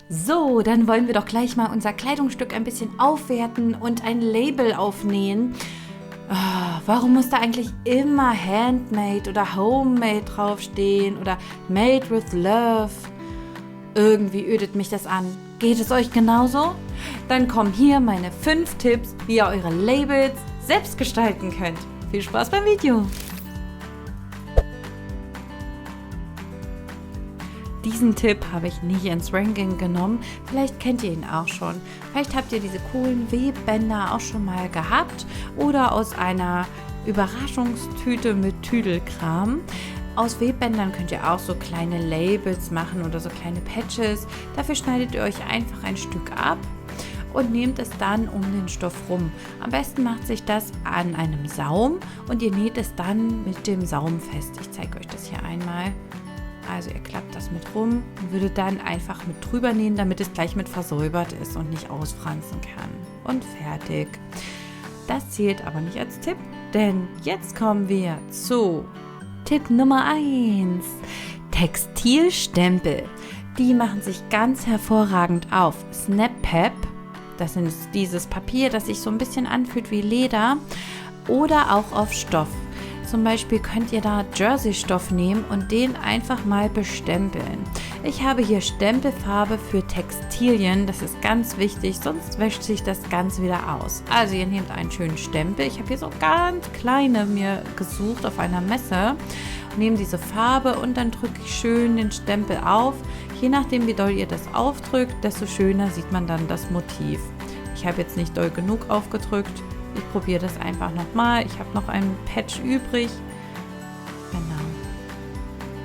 So, dann wollen wir doch gleich mal unser Kleidungsstück ein bisschen aufwerten und ein Label aufnähen. Warum muss da eigentlich immer Handmade oder Homemade draufstehen oder Made with Love? Irgendwie ödet mich das an. Geht es euch genauso? Dann kommen hier meine 5 Tipps, wie ihr eure Labels selbst gestalten könnt. Viel Spaß beim Video! Diesen Tipp habe ich nicht ins Ranking genommen. Vielleicht kennt ihr ihn auch schon. Vielleicht habt ihr diese coolen Webbänder auch schon mal gehabt oder aus einer Überraschungstüte mit Tüdelkram. Aus Webbändern könnt ihr auch so kleine Labels machen oder so kleine Patches. Dafür schneidet ihr euch einfach ein Stück ab und nehmt es dann um den Stoff rum. Am besten macht sich das an einem Saum und ihr näht es dann mit dem Saum fest. Ich zeige euch das hier einmal. Also ihr klappt das mit rum und würdet dann einfach mit drüber nähen, damit es gleich mit versäubert ist und nicht ausfransen kann. Und fertig. Das zählt aber nicht als Tipp, denn jetzt kommen wir zu Tipp Nummer 1. Textilstempel. Die machen sich ganz hervorragend auf SnapPep. Das ist dieses Papier, das sich so ein bisschen anfühlt wie Leder. Oder auch auf Stoff. Zum Beispiel könnt ihr da Jersey-Stoff nehmen und den einfach mal bestempeln. Ich habe hier Stempelfarbe für Textilien, das ist ganz wichtig, sonst wäscht sich das Ganze wieder aus. Also ihr nehmt einen schönen Stempel, ich habe hier so ganz kleine mir gesucht auf einer Messe, nehme diese Farbe und dann drücke ich schön den Stempel auf. Je nachdem wie doll ihr das aufdrückt, desto schöner sieht man dann das Motiv. Ich habe jetzt nicht doll genug aufgedrückt. Ich probiere das einfach nochmal. Ich habe noch einen Patch übrig. Genau.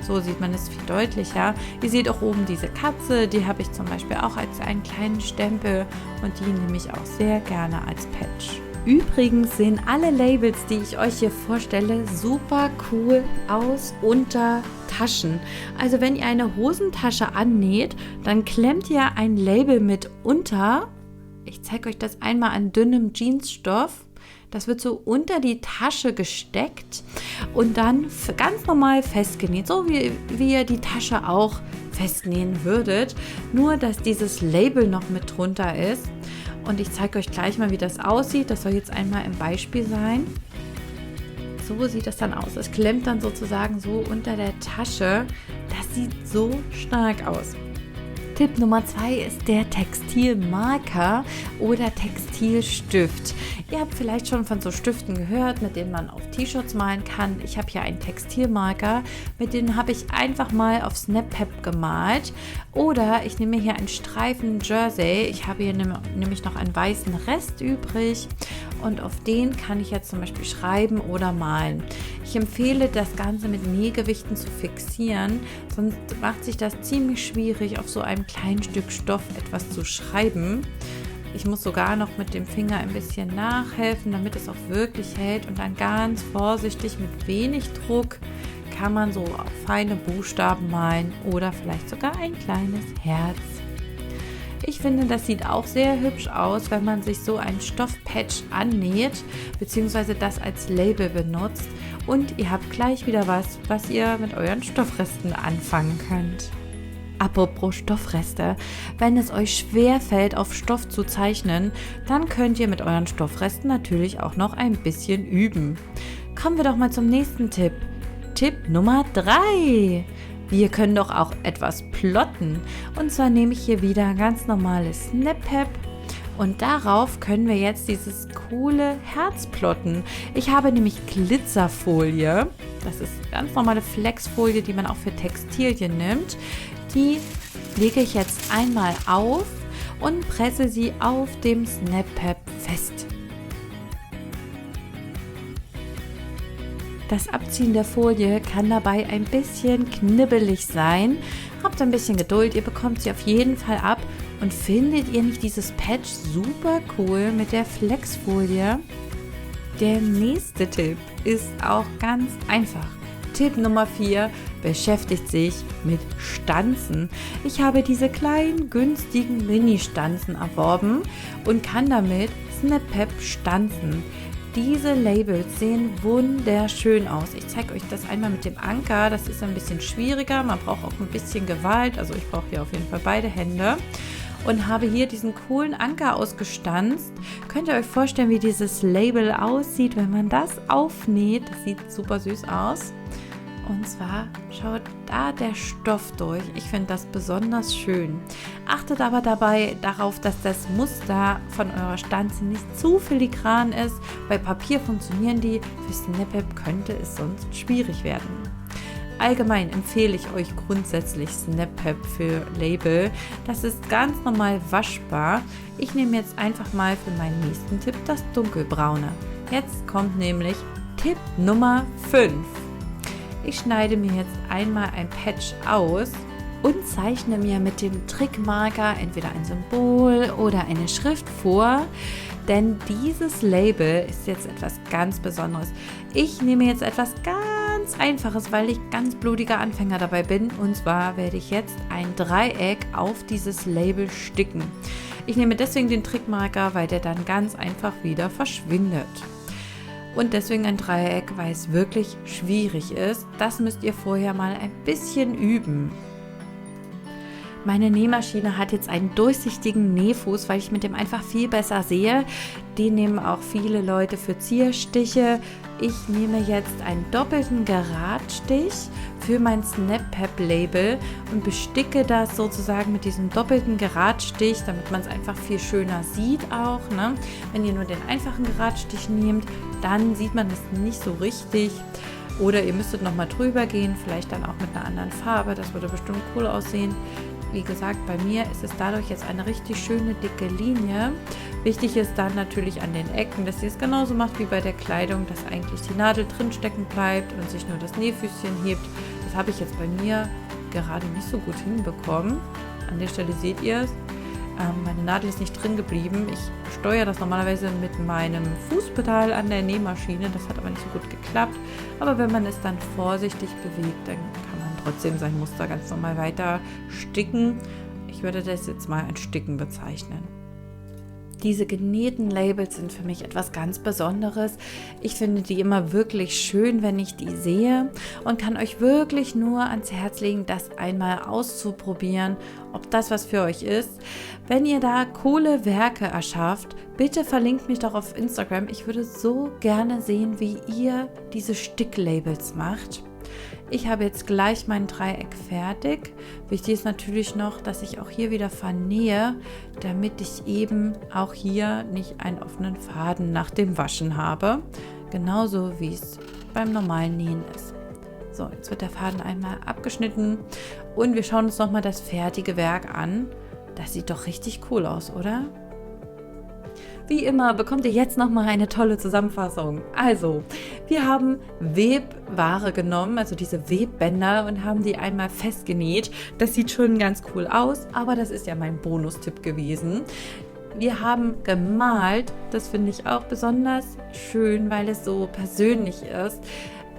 So sieht man es viel deutlicher. Ihr seht auch oben diese Katze. Die habe ich zum Beispiel auch als einen kleinen Stempel. Und die nehme ich auch sehr gerne als Patch. Übrigens sehen alle Labels, die ich euch hier vorstelle, super cool aus unter Taschen. Also wenn ihr eine Hosentasche annäht, dann klemmt ihr ein Label mit unter. Ich zeige euch das einmal an dünnem Jeansstoff. Das wird so unter die Tasche gesteckt und dann ganz normal festgenäht, so wie ihr die Tasche auch festnähen würdet. Nur, dass dieses Label noch mit drunter ist. Und ich zeige euch gleich mal, wie das aussieht. Das soll jetzt einmal im Beispiel sein. So sieht das dann aus. Es klemmt dann sozusagen so unter der Tasche. Das sieht so stark aus. Tipp Nummer 2 ist der Textilmarker oder Textilstift. Ihr habt vielleicht schon von so Stiften gehört, mit denen man auf T-Shirts malen kann. Ich habe hier einen Textilmarker, mit dem habe ich einfach mal auf SnapPep gemalt. Oder ich nehme hier einen Streifen Jersey. Ich habe hier nämlich noch einen weißen Rest übrig und auf den kann ich jetzt zum Beispiel schreiben oder malen. Ich empfehle, das Ganze mit Nähgewichten zu fixieren, sonst macht sich das ziemlich schwierig, auf so einem kleinen Stück Stoff etwas zu schreiben. Ich muss sogar noch mit dem Finger ein bisschen nachhelfen, damit es auch wirklich hält und dann ganz vorsichtig mit wenig Druck kann man so feine Buchstaben malen oder vielleicht sogar ein kleines Herz. Ich finde, das sieht auch sehr hübsch aus, wenn man sich so ein Stoffpatch annäht, beziehungsweise das als Label benutzt und ihr habt gleich wieder was ihr mit euren Stoffresten anfangen könnt. Apropos Stoffreste, wenn es euch schwer fällt, auf Stoff zu zeichnen, dann könnt ihr mit euren Stoffresten natürlich auch noch ein bisschen üben. Kommen wir doch mal zum nächsten Tipp. Tipp Nummer 3. Wir können doch auch etwas plotten. Und zwar nehme ich hier wieder ganz normales SnapPep und darauf können wir jetzt dieses coole Herz plotten. Ich habe nämlich Glitzerfolie. Das ist ganz normale Flexfolie, die man auch für Textilien nimmt. Die lege ich jetzt einmal auf und presse sie auf dem SnapPep fest. Das Abziehen der Folie kann dabei ein bisschen knibbelig sein. Habt ein bisschen Geduld, ihr bekommt sie auf jeden Fall ab. Und findet ihr nicht dieses Patch super cool mit der Flexfolie? Der nächste Tipp ist auch ganz einfach. Tipp Nummer 4 beschäftigt sich mit Stanzen. Ich habe diese kleinen, günstigen Mini-Stanzen erworben und kann damit SnapPep stanzen. Diese Labels sehen wunderschön aus. Ich zeige euch das einmal mit dem Anker. Das ist ein bisschen schwieriger. Man braucht auch ein bisschen Gewalt. Also ich brauche hier auf jeden Fall beide Hände. und habe hier diesen coolen Anker ausgestanzt. Könnt ihr euch vorstellen, wie dieses Label aussieht, wenn man das aufnäht? Das sieht super süß aus. Und zwar schaut da der Stoff durch. Ich finde das besonders schön. Achtet aber dabei darauf, dass das Muster von eurer Stanze nicht zu filigran ist. Bei Papier funktionieren die. Für SnapPep könnte es sonst schwierig werden. Allgemein empfehle ich euch grundsätzlich SnapPep für Label. Das ist ganz normal waschbar. Ich nehme jetzt einfach mal für meinen nächsten Tipp das dunkelbraune. Jetzt kommt nämlich Tipp Nummer 5. Ich schneide mir jetzt einmal ein Patch aus und zeichne mir mit dem Trickmarker entweder ein Symbol oder eine Schrift vor, denn dieses Label ist jetzt etwas ganz Besonderes. Ich nehme jetzt etwas ganz Einfaches, weil ich ganz blutiger Anfänger dabei bin, und zwar werde ich jetzt ein Dreieck auf dieses Label sticken. Ich nehme deswegen den Trickmarker, weil der dann ganz einfach wieder verschwindet. Und deswegen ein Dreieck, weil es wirklich schwierig ist. Das müsst ihr vorher mal ein bisschen üben. Meine Nähmaschine hat jetzt einen durchsichtigen Nähfuß, weil ich mit dem einfach viel besser sehe. Den nehmen auch viele Leute für Zierstiche. Ich nehme jetzt einen doppelten Geradstich für mein SnapPep-Label und besticke das sozusagen mit diesem doppelten Geradstich, damit man es einfach viel schöner sieht auch. Ne? Wenn ihr nur den einfachen Geradstich nehmt, dann sieht man es nicht so richtig. Oder ihr müsstet nochmal drüber gehen, vielleicht dann auch mit einer anderen Farbe. Das würde bestimmt cool aussehen. Wie gesagt, bei mir ist es dadurch jetzt eine richtig schöne dicke Linie. Wichtig ist dann natürlich an den Ecken, dass ihr es genauso macht wie bei der Kleidung, dass eigentlich die Nadel drin stecken bleibt und sich nur das Nähfüßchen hebt. Das habe ich jetzt bei mir gerade nicht so gut hinbekommen. An der Stelle seht ihr es. Meine Nadel ist nicht drin geblieben. Ich steuere das normalerweise mit meinem Fußpedal an der Nähmaschine. Das hat aber nicht so gut geklappt. Aber wenn man es dann vorsichtig bewegt, dann kann man trotzdem sein Muster ganz normal weiter sticken. Ich würde das jetzt mal als Sticken bezeichnen. Diese genähten Labels sind für mich etwas ganz Besonderes. Ich finde die immer wirklich schön, wenn ich die sehe, und kann euch wirklich nur ans Herz legen, das einmal auszuprobieren, ob das was für euch ist. Wenn ihr da coole Werke erschafft, bitte verlinkt mich doch auf Instagram. Ich würde so gerne sehen, wie ihr diese Sticklabels macht. Ich habe jetzt gleich mein Dreieck fertig. Wichtig ist natürlich noch, dass ich auch hier wieder vernähe, damit ich eben auch hier nicht einen offenen Faden nach dem Waschen habe. Genauso wie es beim normalen Nähen ist. So, jetzt wird der Faden einmal abgeschnitten und wir schauen uns nochmal das fertige Werk an. Das sieht doch richtig cool aus, oder? Wie immer bekommt ihr jetzt nochmal eine tolle Zusammenfassung. Also, wir haben Webware genommen, also diese Webbänder, und haben die einmal festgenäht. Das sieht schon ganz cool aus, aber das ist ja mein Bonustipp gewesen. Wir haben gemalt, das finde ich auch besonders schön, weil es so persönlich ist.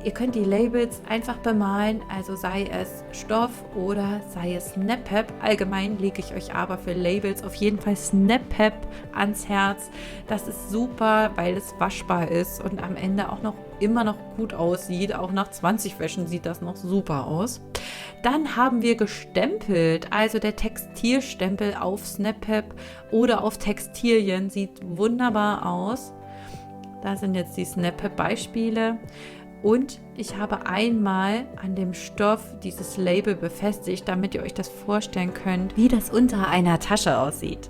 Ihr könnt die Labels einfach bemalen, also sei es Stoff oder sei es SnapPep. Allgemein lege ich euch aber für Labels auf jeden Fall SnapPep ans Herz. Das ist super, weil es waschbar ist und am Ende auch noch immer noch gut aussieht. Auch nach 20 Wäschen sieht das noch super aus. Dann haben wir gestempelt, also der Textilstempel auf SnapPep oder auf Textilien sieht wunderbar aus. Da sind jetzt die SnapPep-Beispiele. Und ich habe einmal an dem Stoff dieses Label befestigt, damit ihr euch das vorstellen könnt, wie das unter einer Tasche aussieht.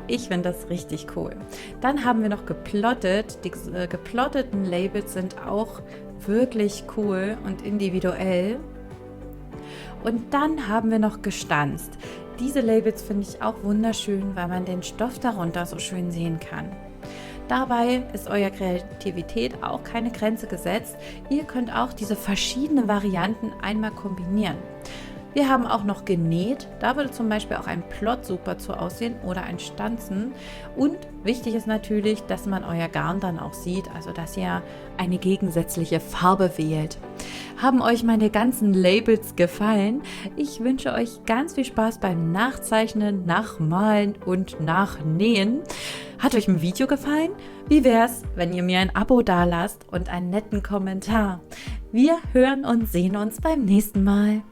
Ich finde das richtig cool. Dann haben wir noch geplottet. Die geplotteten Labels sind auch wirklich cool und individuell. Und dann haben wir noch gestanzt. Diese Labels finde ich auch wunderschön, weil man den Stoff darunter so schön sehen kann. Dabei ist eurer Kreativität auch keine Grenze gesetzt. Ihr könnt auch diese verschiedenen Varianten einmal kombinieren. Wir haben auch noch genäht. Da würde zum Beispiel auch ein Plot super zu aussehen oder ein Stanzen. Und wichtig ist natürlich, dass man euer Garn dann auch sieht, also dass ihr eine gegensätzliche Farbe wählt. Haben euch meine ganzen Labels gefallen? Ich wünsche euch ganz viel Spaß beim Nachzeichnen, Nachmalen und Nachnähen. Hat euch ein Video gefallen? Wie wär's, wenn ihr mir ein Abo dalasst und einen netten Kommentar? Wir hören und sehen uns beim nächsten Mal.